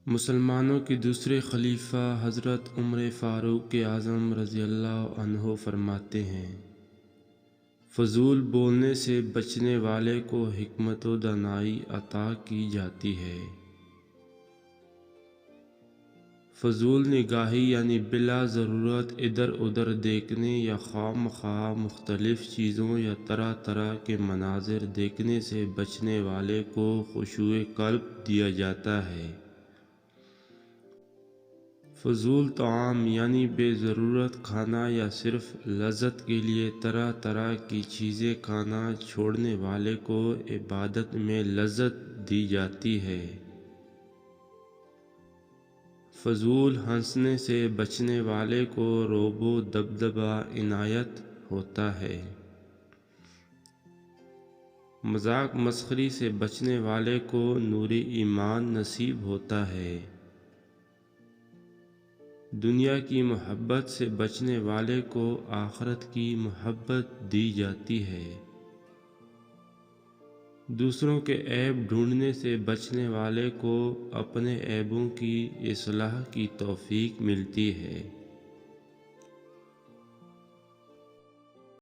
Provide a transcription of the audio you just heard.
مسلمانوں کے دوسرے خلیفہ حضرت عمر فاروق اعظم رضی اللہ عنہ فرماتے ہیں، فضول بولنے سے بچنے والے کو حکمت و دانائی عطا کی جاتی ہے۔ فضول نگاہی یعنی بلا ضرورت ادھر ادھر دیکھنے یا خواہ مخواہ مختلف چیزوں یا طرح طرح کے مناظر دیکھنے سے بچنے والے کو خشوع قلب دیا جاتا ہے۔ فضول طعام یعنی بے ضرورت کھانا یا صرف لذت کے لیے طرح طرح کی چیزیں کھانا چھوڑنے والے کو عبادت میں لذت دی جاتی ہے۔ فضول ہنسنے سے بچنے والے کو رعب و دبدبہ عنایت ہوتا ہے۔ مذاق مسخری سے بچنے والے کو نور ایمان نصیب ہوتا ہے۔ دنیا کی محبت سے بچنے والے کو آخرت کی محبت دی جاتی ہے۔ دوسروں کے عیب ڈھونڈنے سے بچنے والے کو اپنے عیبوں کی اصلاح کی توفیق ملتی ہے۔